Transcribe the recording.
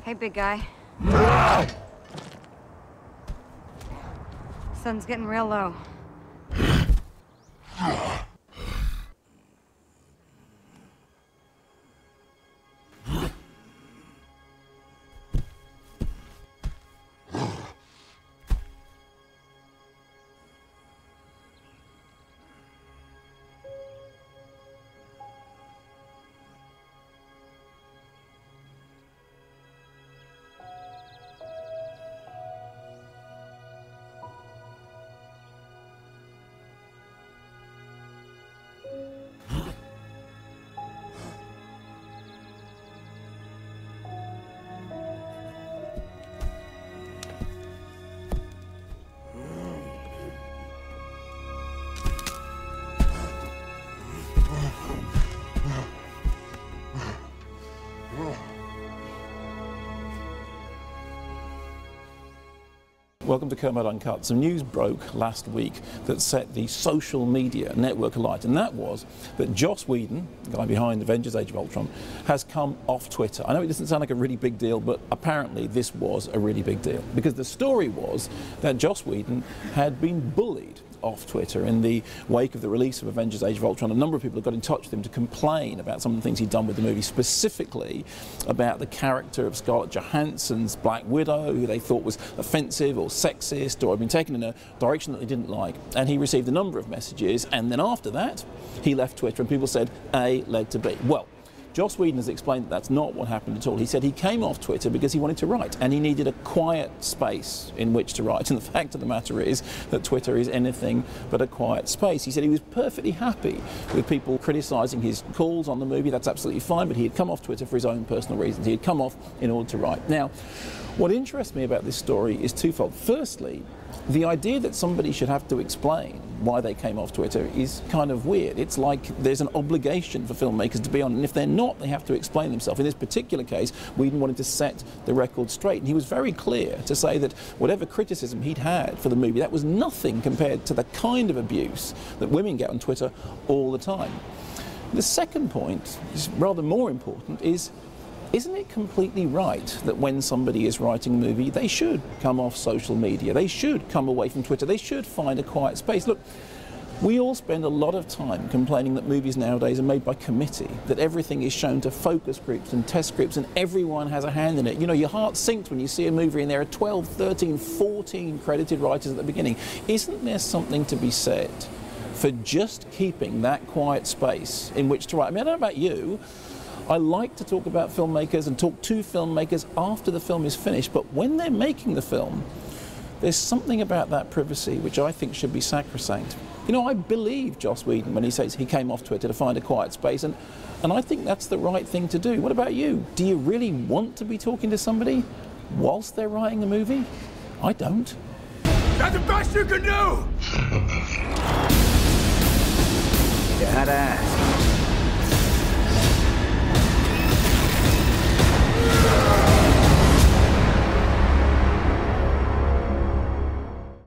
Hey, big guy. Sun's getting real low. Welcome to Kermode Uncut. Some news broke last week that set the social media network alight, and that was that Joss Whedon, the guy behind Avengers Age of Ultron, has come off Twitter. I know it doesn't sound like a really big deal, but apparently this was a really big deal, because the story was that Joss Whedon had been bullied off Twitter in the wake of the release of Avengers Age of Ultron. A number of people have got in touch with him to complain about some of the things he'd done with the movie, specifically about the character of Scarlett Johansson's Black Widow, who they thought was offensive or sexist or had been taken in a direction that they didn't like. And he received a number of messages, and then after that he left Twitter, and people said A led to B. Well, Joss Whedon has explained that that's not what happened at all. He said he came off Twitter because he wanted to write, and he needed a quiet space in which to write. And the fact of the matter is that Twitter is anything but a quiet space. He said he was perfectly happy with people criticising his calls on the movie. That's absolutely fine, but he had come off Twitter for his own personal reasons. He had come off in order to write. Now, what interests me about this story is twofold. Firstly, the idea that somebody should have to explain why they came off Twitter is kind of weird. It's like there's an obligation for filmmakers to be on, and if they're not, they have to explain themselves. In this particular case, Whedon wanted to set the record straight, and he was very clear to say that whatever criticism he'd had for the movie, that was nothing compared to the kind of abuse that women get on Twitter all the time. The second point, is rather more important, is isn't it completely right that when somebody is writing a movie, they should come off social media, they should come away from Twitter, they should find a quiet space? Look, we all spend a lot of time complaining that movies nowadays are made by committee, that everything is shown to focus groups and test groups and everyone has a hand in it. You know, your heart sinks when you see a movie and there are 12, 13, 14 credited writers at the beginning. Isn't there something to be said for just keeping that quiet space in which to write? I mean, I don't know about you, I like to talk about filmmakers and talk to filmmakers after the film is finished, but when they're making the film, there's something about that privacy which I think should be sacrosanct. You know, I believe Joss Whedon when he says he came off Twitter to find a quiet space, and I think that's the right thing to do. What about you? Do you really want to be talking to somebody whilst they're writing the movie? I don't. That's the best you can do! You had to ask.